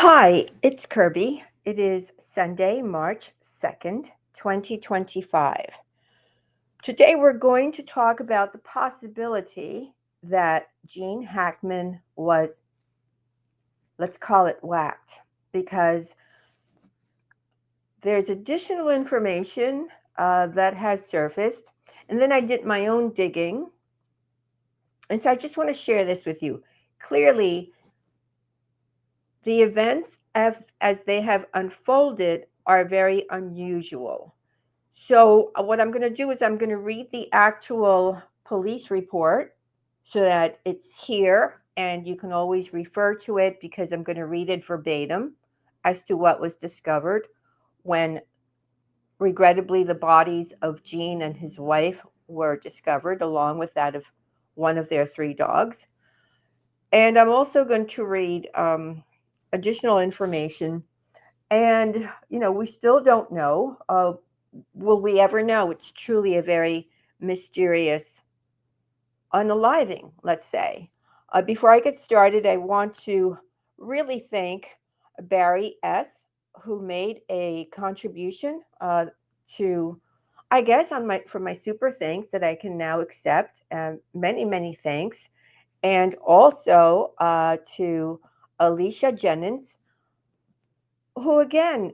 Hi, it's Kirby. It is Sunday, March 2nd, 2025. Today we're going to talk about the possibility that Gene Hackman was, let's call it, whacked, because there's additional information that has surfaced. And then I did my own digging. And so I just want to share this with you. Clearly, the events as they have unfolded are very unusual. So, what I'm going to do is I'm going to read the actual police report so that it's here and you can always refer to it because I'm going to read it verbatim as to what was discovered when, regrettably, the bodies of Gene and his wife were discovered, along with that of one of their three dogs. And I'm also going to read additional information. And, we still don't know. Will we ever know? It's truly a very mysterious unaliving, let's say. Before I get started, I want to really thank Barry S., who made a contribution to, I guess, for my super thanks that I can now accept. Many, many thanks. And also to Alicia Jennings, who again,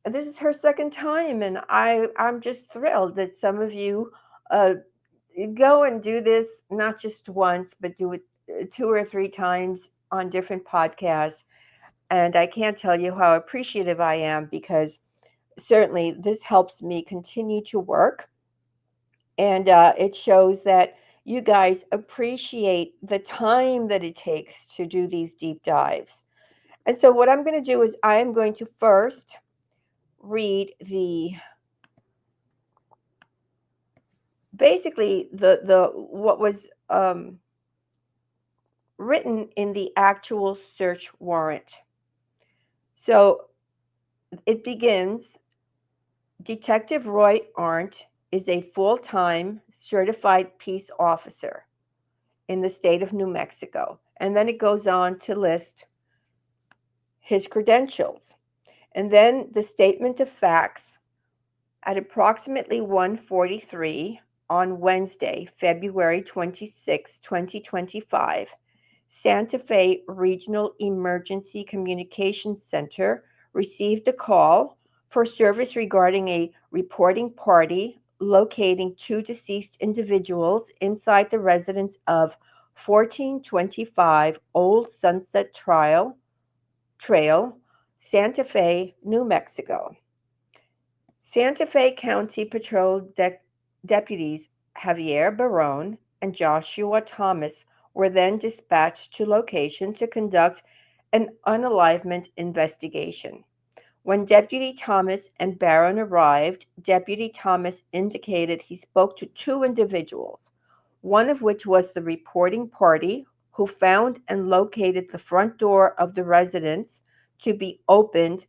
this is her second time, and I'm just thrilled that some of you uh, go and do this not just once, but do it two or three times on different podcasts. And I can't tell you how appreciative I am because certainly this helps me continue to work, and it shows that you guys appreciate the time that it takes to do these deep dives. And so, what I'm going to do is I am going to first read the basically the what was written in the actual search warrant. So it begins. Detective Roy Arndt is a full-time certified peace officer in the state of New Mexico, and then it goes on to list his credentials, and then the statement of facts. At approximately 1:43 on Wednesday, February 26, 2025, Santa Fe Regional Emergency Communications Center received a call for service regarding a reporting party locating two deceased individuals inside the residence of 1425 Old Sunset Trail, Santa Fe, New Mexico. Santa Fe County Patrol deputies Javier Barron and Joshua Thomas were then dispatched to location to conduct an unalivement investigation. When Deputy Thomas and Barron arrived, Deputy Thomas indicated he spoke to two individuals, one of which was the reporting party who found and located the front door of the residence to be opened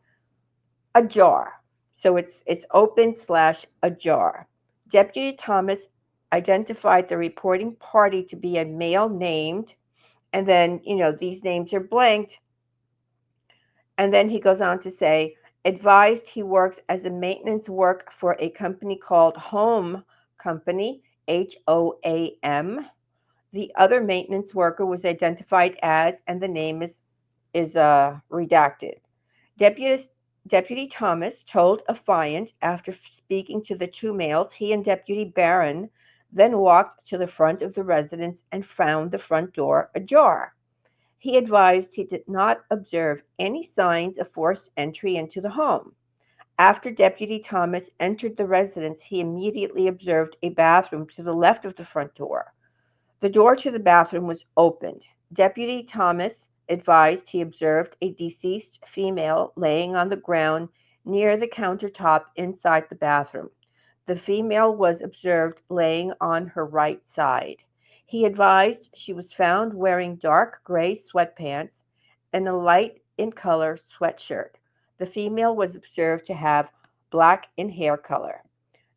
ajar. So it's open slash ajar. Deputy Thomas identified the reporting party to be a male named, and then these names are blanked, and then he goes on to say, advised he works as a maintenance work for a company called Home Company, HOAM. The other maintenance worker was identified as, and the name is redacted. Deputy Deputy Thomas told Affiant after speaking to the two males, he and Deputy Barron then walked to the front of the residence and found the front door ajar. He advised he did not observe any signs of forced entry into the home. After Deputy Thomas entered the residence, he immediately observed a bathroom to the left of the front door. The door to the bathroom was opened. Deputy Thomas advised he observed a deceased female laying on the ground near the countertop inside the bathroom. The female was observed laying on her right side. He advised she was found wearing dark gray sweatpants and a light in color sweatshirt. The female was observed to have black in hair color.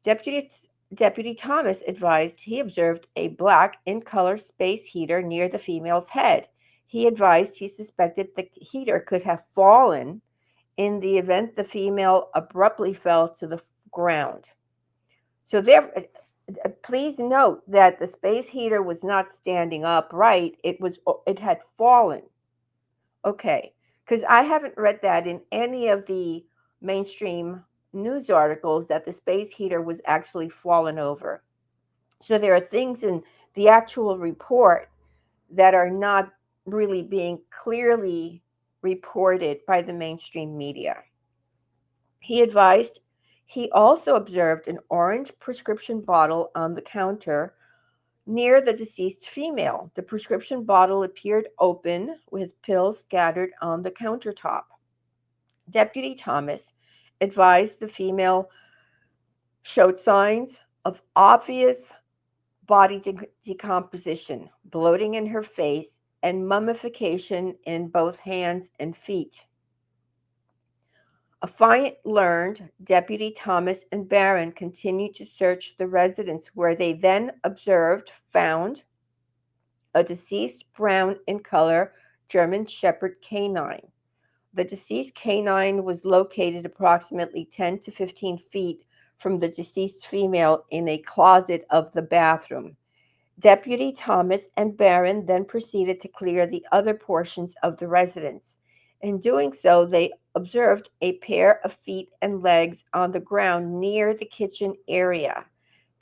Deputy Deputy Thomas advised he observed a black in color space heater near the female's head. He advised he suspected the heater could have fallen in the event the female abruptly fell to the ground. So there, please note that the space heater was not standing upright. It had fallen. Okay, because I haven't read that in any of the mainstream news articles that the space heater was actually fallen over. So there are things in the actual report that are not really being clearly reported by the mainstream media. He advised he also observed an orange prescription bottle on the counter near the deceased female. The prescription bottle appeared open with pills scattered on the countertop. Deputy Thomas advised the female showed signs of obvious body decomposition, bloating in her face, and mummification in both hands and feet. Affiant learned Deputy Thomas and Barron continued to search the residence, where they then found a deceased brown in color German Shepherd canine. The deceased canine was located approximately 10 to 15 feet from the deceased female in a closet of the bathroom. Deputy Thomas and Barron then proceeded to clear the other portions of the residence. In doing so, they observed a pair of feet and legs on the ground near the kitchen area.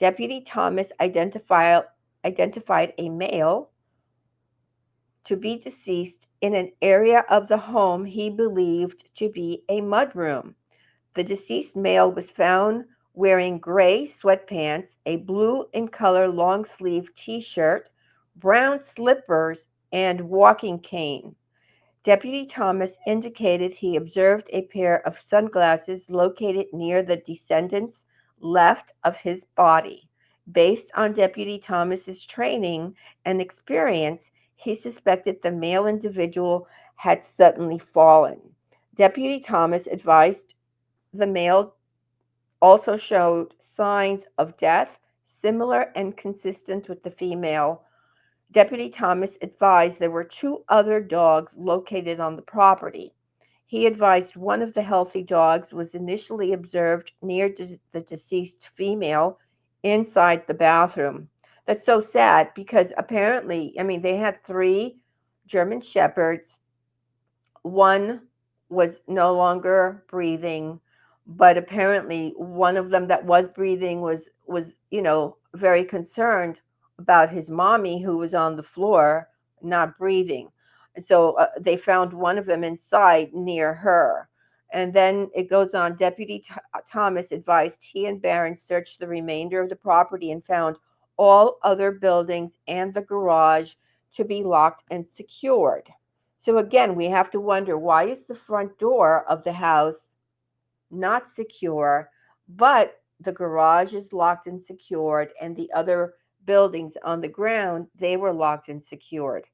Deputy Thomas identified a male to be deceased in an area of the home he believed to be a mudroom. The deceased male was found wearing gray sweatpants, a blue in color long sleeve t shirt, brown slippers, and walking cane. Deputy Thomas indicated he observed a pair of sunglasses located near the descendant's left of his body. Based on Deputy Thomas's training and experience, he suspected the male individual had suddenly fallen. Deputy Thomas advised the male also showed signs of death, similar and consistent with the female. Deputy Thomas advised there were two other dogs located on the property. He advised one of the healthy dogs was initially observed near the deceased female inside the bathroom. That's so sad because apparently, I mean, they had three German Shepherds. One was no longer breathing, but apparently one of them that was breathing was very concerned about his mommy who was on the floor not breathing. And so they found one of them inside near her. And then it goes on. Deputy Thomas advised he and Barron searched the remainder of the property and found all other buildings and the garage to be locked and secured. So again, we have to wonder, why is the front door of the house not secure, but the garage is locked and secured, and the other buildings on the ground, they were locked and secured.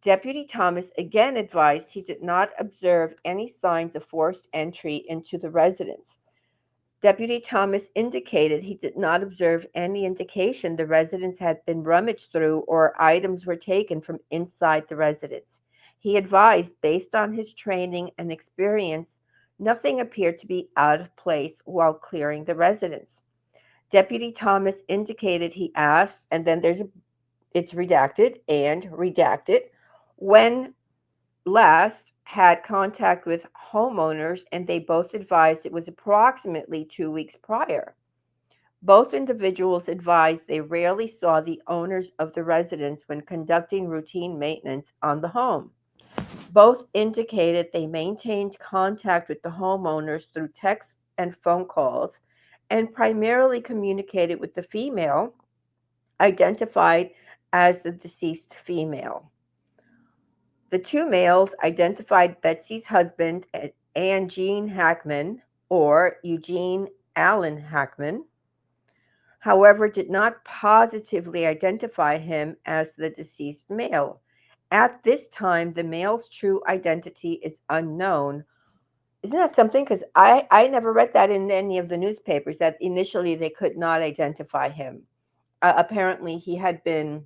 Deputy Thomas again advised he did not observe any signs of forced entry into the residence. Deputy Thomas indicated he did not observe any indication the residence had been rummaged through or items were taken from inside the residence. He advised, based on his training and experience, nothing appeared to be out of place while clearing the residence. Deputy Thomas indicated he asked, and then it's redacted and redacted, when last had contact with homeowners, and they both advised it was approximately 2 weeks prior. Both individuals advised they rarely saw the owners of the residence when conducting routine maintenance on the home. Both indicated they maintained contact with the homeowners through texts and phone calls and primarily communicated with the female, identified as the deceased female. The two males identified Betsy's husband and Gene Hackman, or Eugene Allen Hackman, however, did not positively identify him as the deceased male. At this time, the male's true identity is unknown. Isn't that something? Because I never read that in any of the newspapers, that initially they could not identify him. Apparently, he had been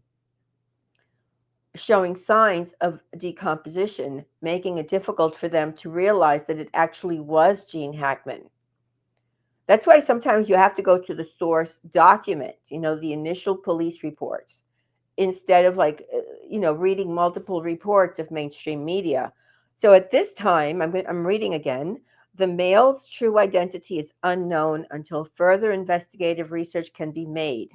showing signs of decomposition, making it difficult for them to realize that it actually was Gene Hackman. That's why sometimes you have to go to the source document, the initial police reports, instead of reading multiple reports of mainstream media. So at this time, I'm reading again. The male's true identity is unknown until further investigative research can be made.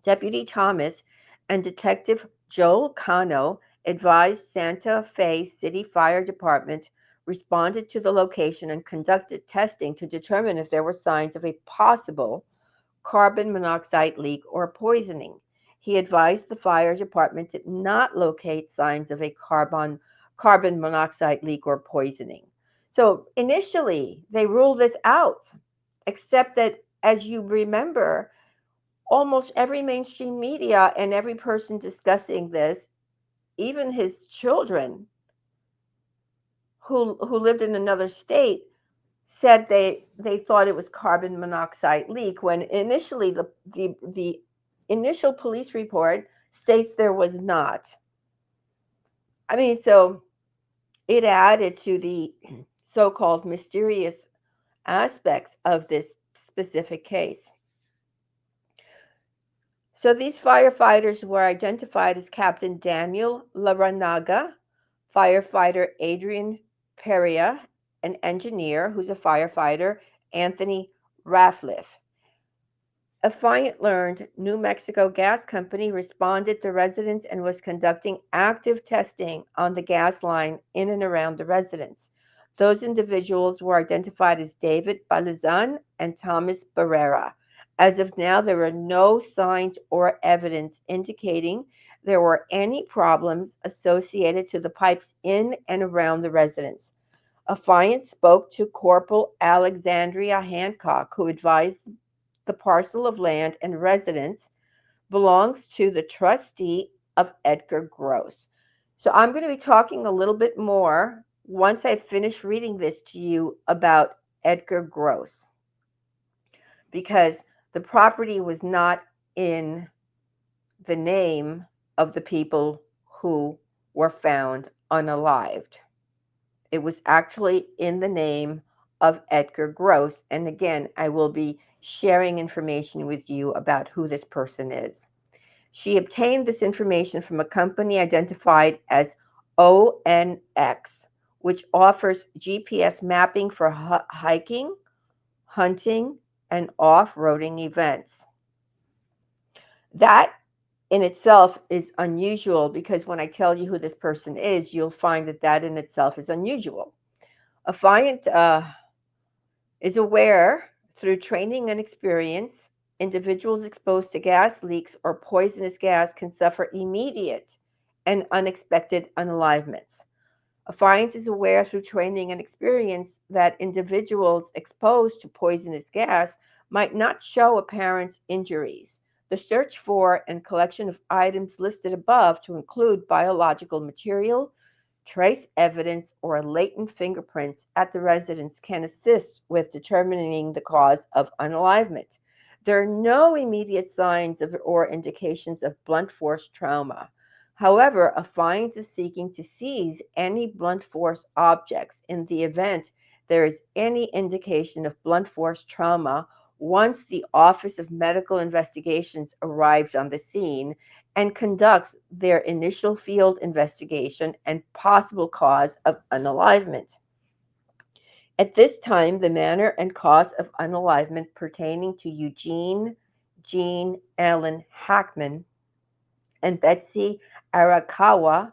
Deputy Thomas and Detective Joel Cano advised Santa Fe City Fire Department responded to the location and conducted testing to determine if there were signs of a possible carbon monoxide leak or poisoning. He advised the fire department did not locate signs of a carbon monoxide leak or poisoning. So initially, they ruled this out, except that, as you remember, almost every mainstream media and every person discussing this, even his children who lived in another state, said they thought it was carbon monoxide leak, when initially the initial police report states there was not. I mean, so it added to the so-called mysterious aspects of this specific case. So these firefighters were identified as Captain Daniel Laranaga, firefighter Adrian Perea, an engineer who's a firefighter, Anthony Ratliff. Affiant learned New Mexico Gas Company responded to residents and was conducting active testing on the gas line in and around the residence. Those individuals were identified as David Balazan and Thomas Barrera. As of now, there are no signs or evidence indicating there were any problems associated to the pipes in and around the residence. Affiant spoke to Corporal Alexandria Hancock, who advised the parcel of land and residence belongs to the trustee of Edgar Gross. So I'm going to be talking a little bit more once I finish reading this to you about Edgar Gross, because the property was not in the name of the people who were found unalived. It was actually in the name of Edgar Gross. And again, I will be sharing information with you about who this person is. She obtained this information from a company identified as ONX, which offers GPS mapping for hiking, hunting, and off-roading events. That in itself is unusual, because when I tell you who this person is, you'll find that in itself is unusual. Affiant is aware through training and experience, individuals exposed to gas leaks or poisonous gas can suffer immediate and unexpected unalivements. Affiant is aware through training and experience that individuals exposed to poisonous gas might not show apparent injuries. The search for and collection of items listed above, to include biological material, trace evidence, or latent fingerprints at the residence, can assist with determining the cause of unalivement. There are no immediate signs of or indications of blunt force trauma. However, Affiant is seeking to seize any blunt force objects in the event there is any indication of blunt force trauma once the Office of Medical Investigations arrives on the scene and conducts their initial field investigation and possible cause of unalivement. At this time, the manner and cause of unalivement pertaining to Eugene Jean Allen Hackman and Betsy Arakawa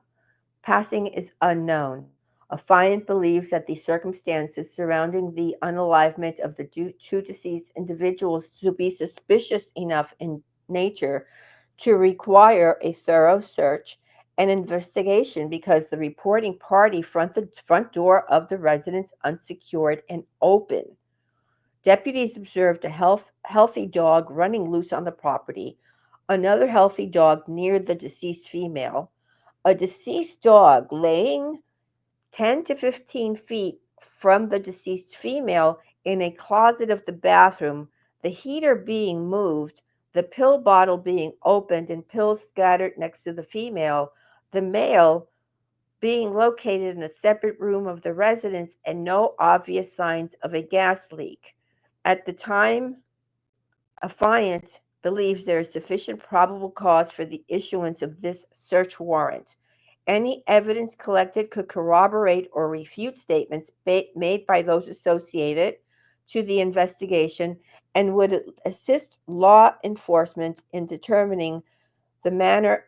passing is unknown. Affiant believes that the circumstances surrounding the unalivement of the two deceased individuals to be suspicious enough in nature to require a thorough search and investigation, because the reporting party the front door of the residence unsecured and open. Deputies observed a healthy dog running loose on the property, another healthy dog near the deceased female, a deceased dog laying 10 to 15 feet from the deceased female in a closet of the bathroom, the heater being moved, the pill bottle being opened, and pills scattered next to the female. the male being located in a separate room of the residence and no obvious signs of a gas leak. At the time, affiant believes there is sufficient probable cause for the issuance of this search warrant. Any evidence collected could corroborate or refute statements made by those associated to the investigation and would assist law enforcement in determining the manner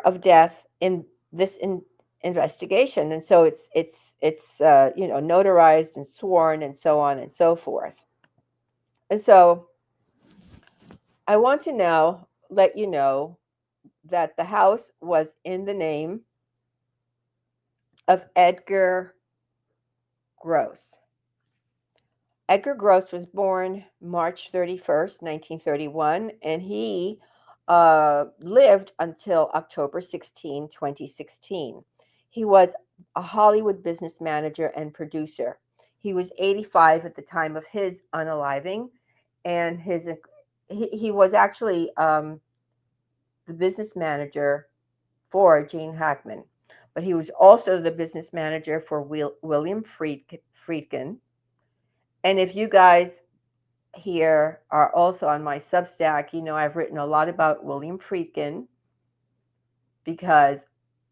of death in this investigation. And so it's notarized and sworn and so on and so forth. And so I want to now let you know that the house was in the name of Edgar Gross. Edgar Gross was born March 31st, 1931, and he lived until October 16, 2016. He was a Hollywood business manager and producer. He was 85 at the time of his unaliving, and he was actually the business manager for Gene Hackman, but he was also the business manager for William Friedkin. And if you guys here are also on my Substack, you know I've written a lot about William Friedkin because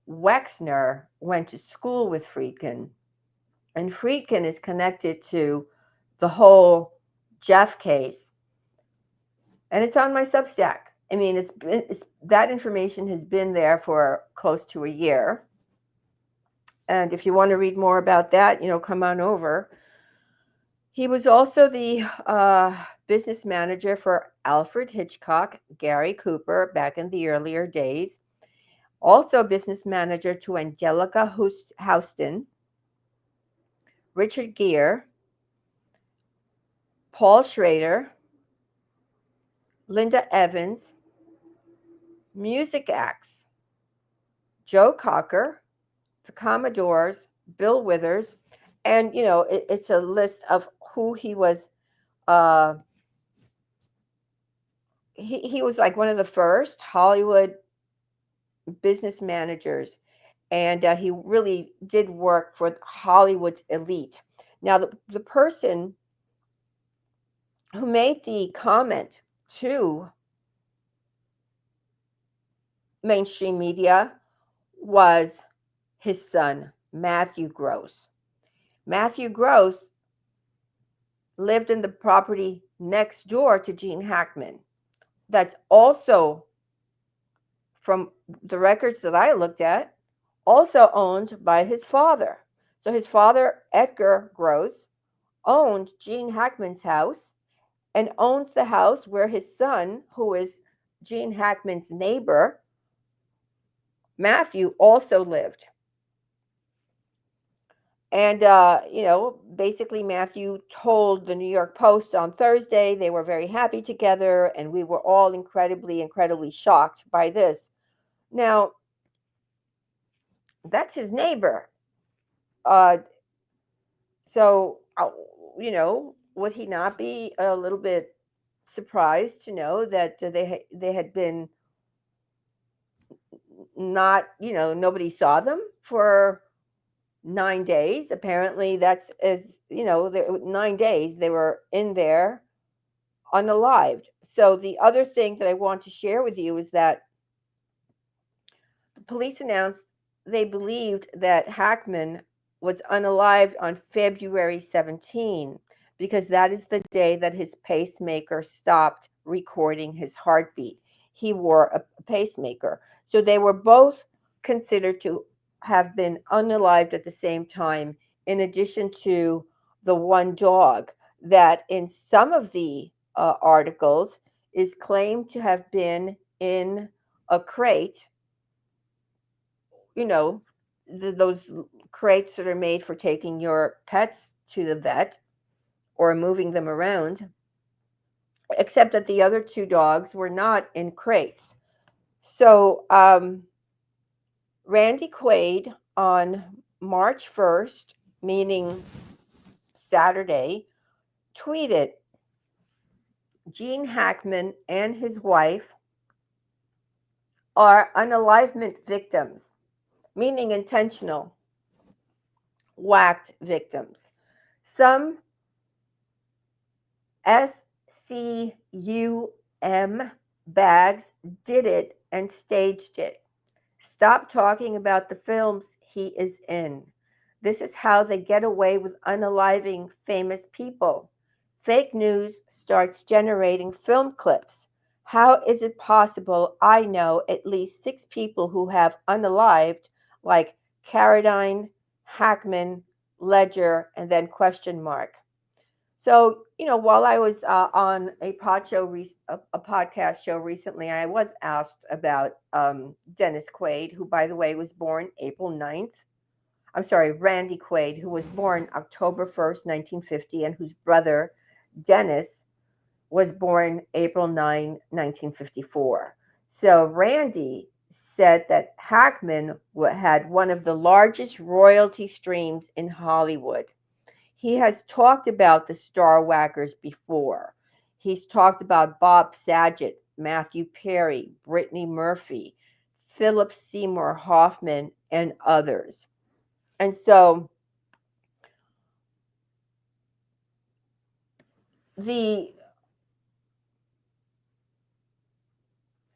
Wexner went to school with Friedkin, and Friedkin is connected to the whole Jeff case, and it's on my Substack. I mean, that information has been there for close to a year. And if you want to read more about that, come on over. He was also the business manager for Alfred Hitchcock, Gary Cooper back in the earlier days. Also business manager to Angelica Houston, Richard Gere, Paul Schrader, Linda Evans, music acts, Joe Cocker, the Commodores, Bill Withers, and it's a list of who he was. He was like one of the first Hollywood business managers, and he really did work for Hollywood's elite. Now, the person who made the comment to mainstream media was his son, Matthew Gross. Matthew Gross lived in the property next door to Gene Hackman. That's also, from the records that I looked at, also owned by his father. So his father, Edgar Gross, owned Gene Hackman's house and owns the house where his son, who is Gene Hackman's neighbor, Matthew, also lived. And, basically Matthew told the New York Post on Thursday they were very happy together, and we were all incredibly shocked by this. Now, that's his neighbor. So, would he not be a little bit surprised to know that they had been not, nobody saw them for 9 days? Apparently, that's 9 days they were in there unalived. So the other thing that I want to share with you is that the police announced they believed that Hackman was unalived on February 17 because that is the day that his pacemaker stopped recording his heartbeat. He wore a pacemaker. So they were both considered to have been unalived at the same time, in addition to the one dog that in some of the articles is claimed to have been in a crate, those crates that are made for taking your pets to the vet or moving them around, except that the other two dogs were not in crates. So Randy Quaid on March 1st, meaning Saturday, tweeted, Gene Hackman and his wife are unalivement victims, meaning intentional, whacked victims. Some SCUM bags did it and staged it. Stop talking about the films he is in. This is how they get away with unaliving famous people. Fake news starts generating film clips. How is it possible I know at least 6 people who have unalived, like Carradine, Hackman, Ledger, and then question mark? So, while I was on a podcast show recently, I was asked about Dennis Quaid, who, by the way, was born April 9th. I'm sorry, Randy Quaid, who was born October 1st, 1950, and whose brother, Dennis, was born April 9, 1954. So, Randy said that Hackman had one of the largest royalty streams in Hollywood. He has talked about the Star Whackers before. He's talked about Bob Saget, Matthew Perry, Brittany Murphy, Philip Seymour Hoffman, and others. And so the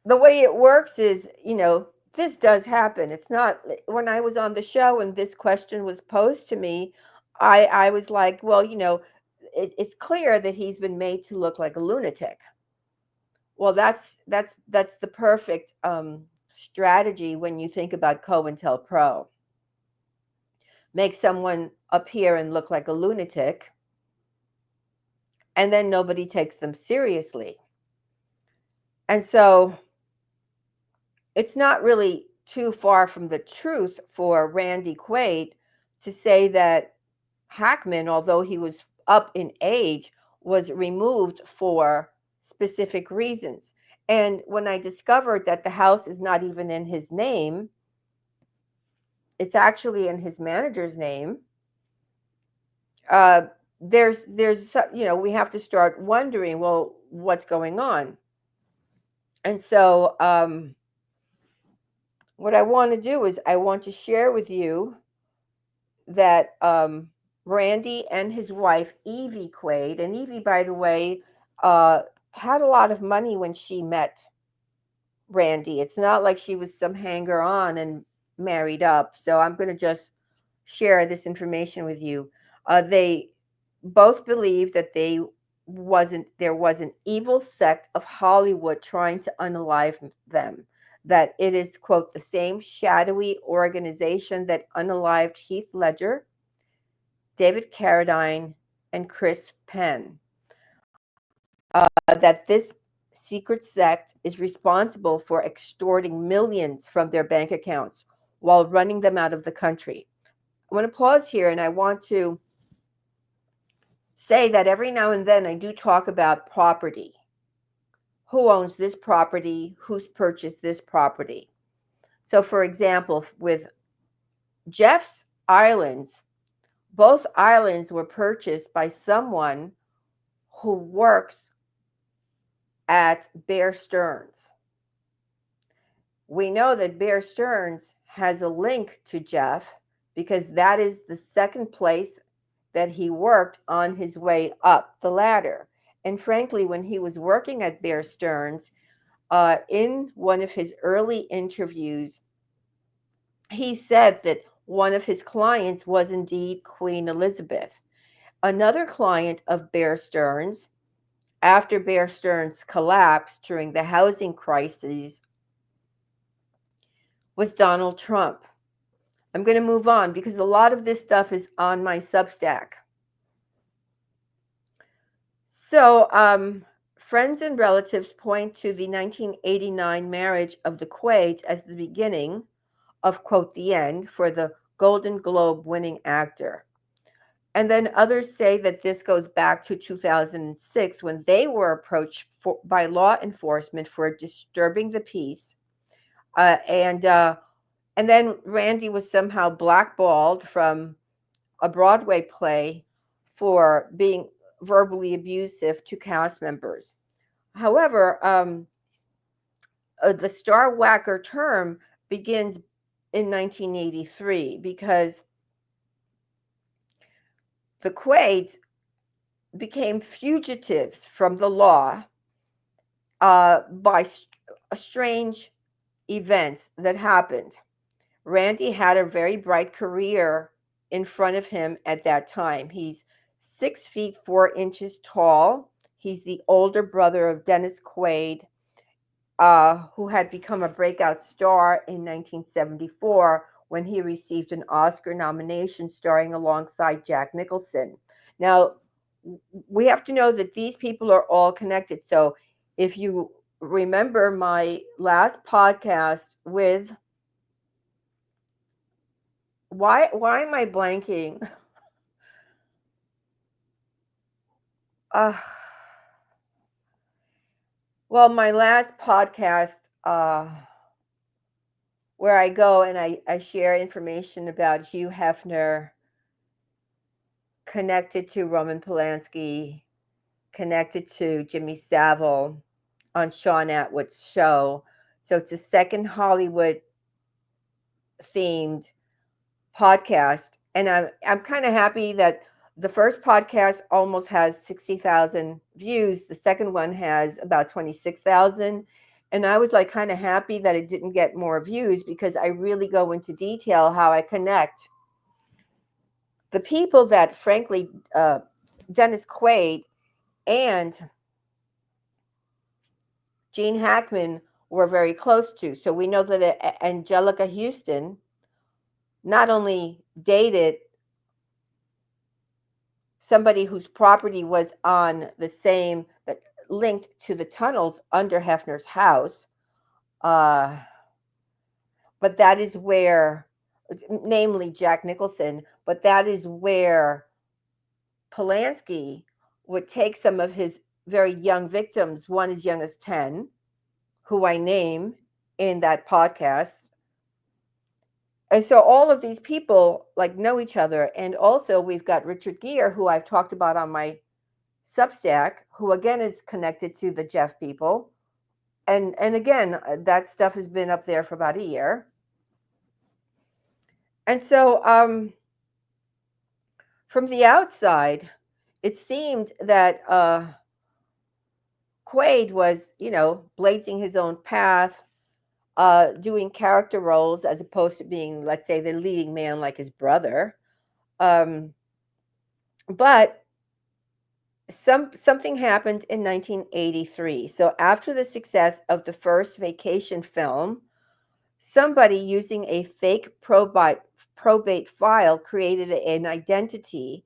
the way it works is, this does happen. It's not when I was on the show and this question was posed to me, I was like, well, it's clear that he's been made to look like a lunatic. Well, that's the perfect strategy when you think about COINTELPRO. Make someone appear and look like a lunatic, and then nobody takes them seriously. And so it's not really too far from the truth for Randy Quaid to say that Hackman, although he was up in age, was removed for specific reasons. And when I discovered that the house is not even in his name, it's actually in his manager's name. There's we have to start wondering, well, what's going on? And so what I want to do is I want to share with you that Randy and his wife Evie Quaid, and Evie, by the way, had a lot of money when she met Randy. It's not like she was some hanger on and married up. So I'm going to just share this information with you. They both believe that there was an evil sect of Hollywood trying to unalive them. That it is, quote, the same shadowy organization that unalived Heath Ledger, David Carradine, and Chris Penn. That this secret sect is responsible for extorting millions from their bank accounts while running them out of the country. I want to pause here and I want to say that every now and then I do talk about property. Who owns this property? Who's purchased this property? So, for example, with Jeff's Islands, both islands were purchased by someone who works at Bear Stearns. We know that Bear Stearns has a link to Jeff because that is the second place that he worked on his way up the ladder. And frankly, when he was working at Bear Stearns, in one of his early interviews, he said that one of his clients was indeed Queen Elizabeth. Another client of Bear Stearns, after Bear Stearns collapsed during the housing crisis, was Donald Trump. I'm going to move on because a lot of this stuff is on my Substack. So, friends and relatives point to the 1989 marriage of the Quaids as the beginning of, quote, the end for the Golden Globe winning actor. And then others say that this goes back to 2006 when they were approached by law enforcement for disturbing the peace. And then Randy was somehow blackballed from a Broadway play for being verbally abusive to cast members. However, the Star Whacker term begins in 1983 because the Quades became fugitives from the law by strange events that happened. Randy had a very bright career in front of him at that time. He's 6 feet 4 inches tall. He's the older brother of Dennis Quaid, who had become a breakout star in 1974 when he received an Oscar nomination starring alongside Jack Nicholson. Now, we have to know that these people are all connected. So, if you remember my last podcast with why am I blanking? Uh, well, my last podcast, where I go and I share information about Hugh Hefner connected to Roman Polanski, connected to Jimmy Savile on Sean Atwood's show. So it's a second Hollywood themed podcast. And I'm kind of happy that the first podcast almost has 60,000 views. The second one has about 26,000. And I was like kind of happy that it didn't get more views because I really go into detail how I connect the people that, frankly, Dennis Quaid and Gene Hackman were very close to. So we know that Angelica Houston not only dated somebody whose property was on the same, that linked to the tunnels under Hefner's house, uh, but that is where, namely Jack Nicholson, but that is where Polanski would take some of his very young victims, one as young as 10, who I name in that podcast. And so all of these people like know each other. And also we've got Richard Gere, who I've talked about on my Substack, who again is connected to the Jeff people. And again, that stuff has been up there for about a year. And so from the outside, it seemed that Quaid was, blazing his own path, doing character roles as opposed to being, let's say, the leading man like his brother. But something happened in 1983. So after the success of the first vacation film, somebody using a fake probate file created an identity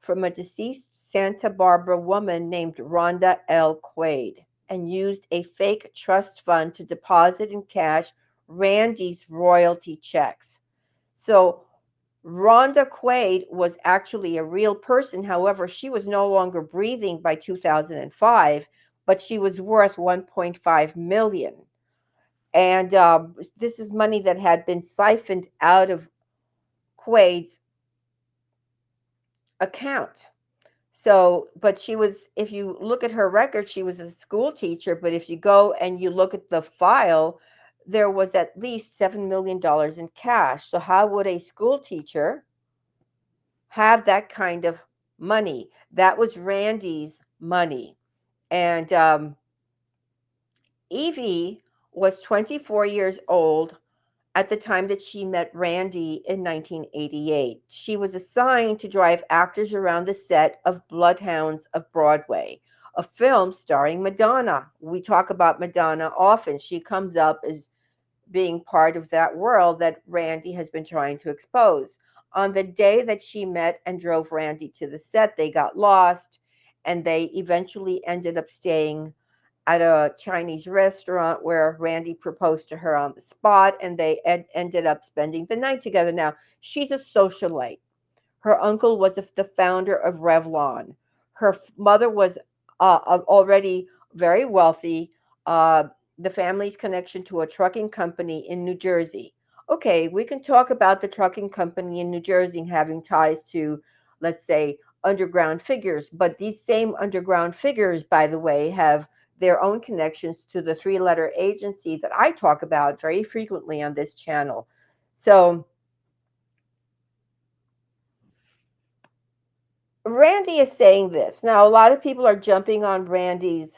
from a deceased Santa Barbara woman named Rhonda L. Quaid and used a fake trust fund to deposit and cash Randy's royalty checks. So Rhonda Quaid was actually a real person. However, she was no longer breathing by 2005, but she was worth 1.5 million. And this is money that had been siphoned out of Quaid's account. So, but she was, if you look at her record, she was a school teacher. But if you go and you look at the file, there was at least $7 million in cash. So, how would a school teacher have that kind of money? That was Randy's money. And Evie was 24 years old at the time that she met Randy in 1988. She was assigned to drive actors around the set of Bloodhounds of Broadway, a film starring Madonna. We talk about Madonna often. She comes up as being part of that world that Randy has been trying to expose. On the day that she met and drove Randy to the set, they got lost and they eventually ended up staying at a Chinese restaurant where Randy proposed to her on the spot, and they ended up spending the night together. Now, she's a socialite. Her uncle was the founder of Revlon. Her mother was already very wealthy. Uh, the family's connection to a trucking company in New Jersey. Okay, we can talk about the trucking company in New Jersey having ties to, let's say, underground figures. But these same underground figures, by the way, have their own connections to the three-letter agency that I talk about very frequently on this channel. So Randy is saying this. Now, a lot of people are jumping on Randy's.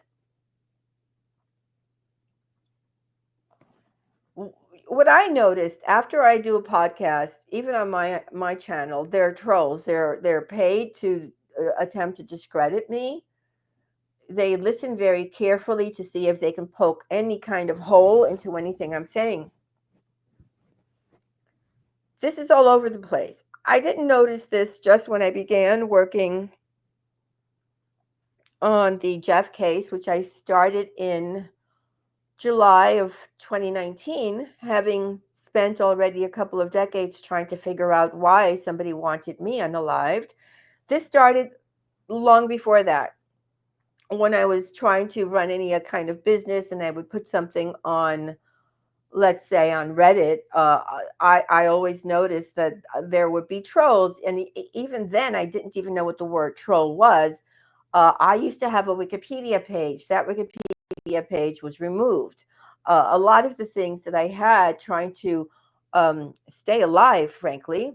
What I noticed after I do a podcast, even on my channel, they're trolls. They're paid to attempt to discredit me. They listen very carefully to see if they can poke any kind of hole into anything I'm saying. This is all over the place. I didn't notice this just when I began working on the Jeff case, which I started in July of 2019, having spent already a couple of decades trying to figure out why somebody wanted me unalived. This started long before that, when I was trying to run any kind of business and I would put something on, let's say on Reddit. I always noticed that there would be trolls, and even then I didn't even know what the word troll was. I used to have a Wikipedia page. That Wikipedia page was removed. A lot of the things that I had trying to stay alive, frankly,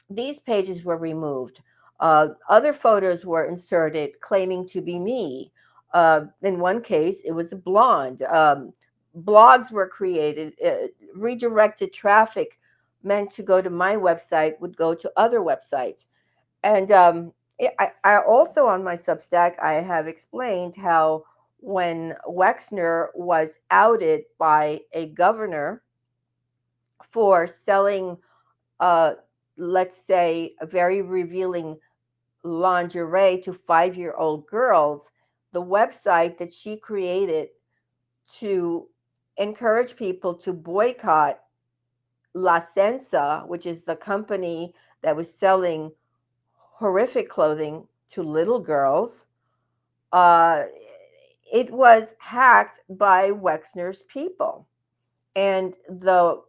these pages were removed. Other photos were inserted claiming to be me. In one case, it was a blonde. Blogs were created, redirected traffic meant to go to my website would go to other websites. And I also, on my Substack, I have explained how when Wexner was outed by a governor for selling, uh, let's say, a very revealing lingerie to 5-year-old girls, the website that she created to encourage people to boycott La Senza, which is the company that was selling horrific clothing to little girls, uh, it was hacked by Wexner's people. And the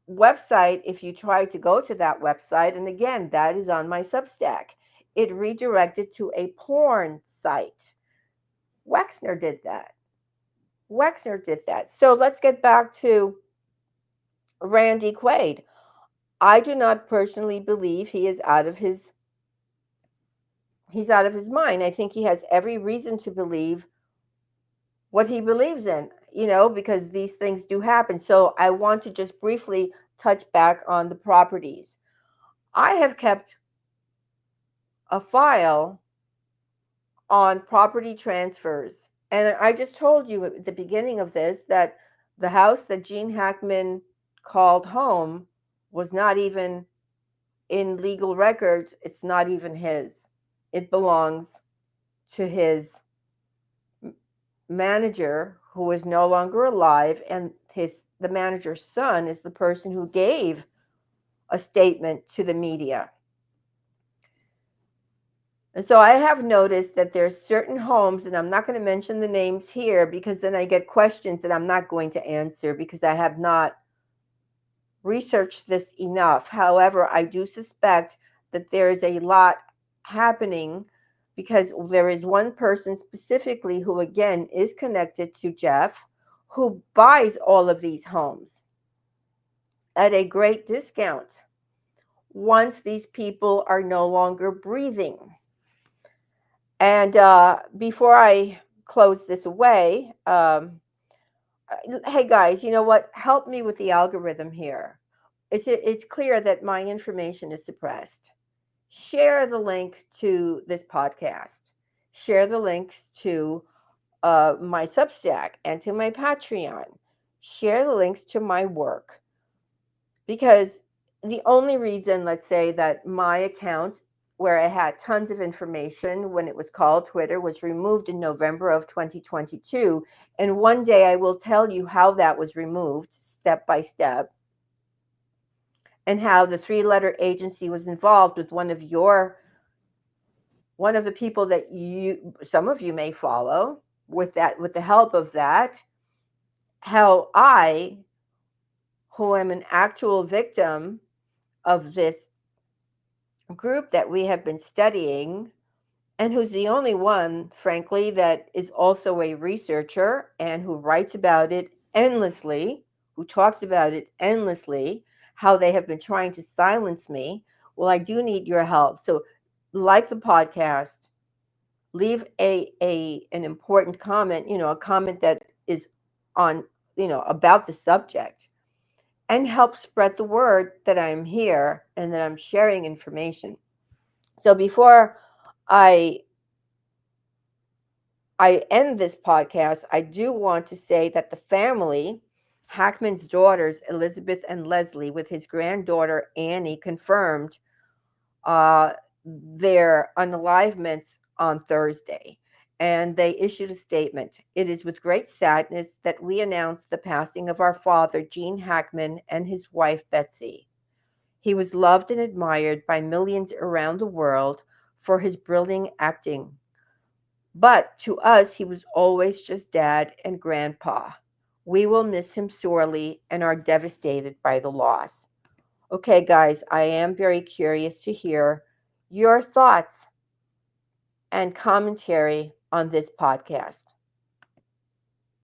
website, if you try to go to that website, and again, that is on my Substack, it redirected to a porn site. Wexner did that. Wexner did that. So let's get back to Randy Quaid. I do not personally believe he is out of his mind. I think he has every reason to believe what he believes in, because these things do happen. So I want to just briefly touch back on the properties. I have kept a file on property transfers. And I just told you at the beginning of this that the house that Gene Hackman called home was not even in legal records. It's not even his. It belongs to his manager, who is no longer alive, and the manager's son is the person who gave a statement to the media. And so I have noticed that there's certain homes, and I'm not going to mention the names here because then I get questions that I'm not going to answer because I have not researched this enough. However, I do suspect that there is a lot happening because there is one person specifically who, again, is connected to Jeff, who buys all of these homes at a great discount once these people are no longer breathing. And before I close this away, hey guys, you know what? Help me with the algorithm here. It's clear that my information is suppressed. Share the link to this podcast. Share the links to my Substack and to my Patreon. Share the links to my work. Because the only reason, let's say, that my account, where I had tons of information when it was called Twitter, was removed in November of 2022. And one day I will tell you how that was removed step by step, and how the three-letter agency was involved with one of the people that some of you may follow, with the help of that, how I, who am an actual victim of this group that we have been studying, and who's the only one, frankly, that is also a researcher and who writes about it endlessly, who talks about it endlessly, how they have been trying to silence me. Well, I do need your help. So, like the podcast, leave an important comment, a comment that is on, about the subject, and help spread the word that I'm here and that I'm sharing information. So before I I end this podcast, I do want to say that the family, Hackman's daughters, Elizabeth and Leslie, with his granddaughter Annie, confirmed uh, their unalivements on Thursday. And they issued a statement. It is with great sadness that we announce the passing of our father, Gene Hackman, and his wife, Betsy. He was loved and admired by millions around the world for his brilliant acting. But to us, he was always just dad and grandpa. We will miss him sorely and are devastated by the loss. Okay, guys, I am very curious to hear your thoughts and commentary on this podcast.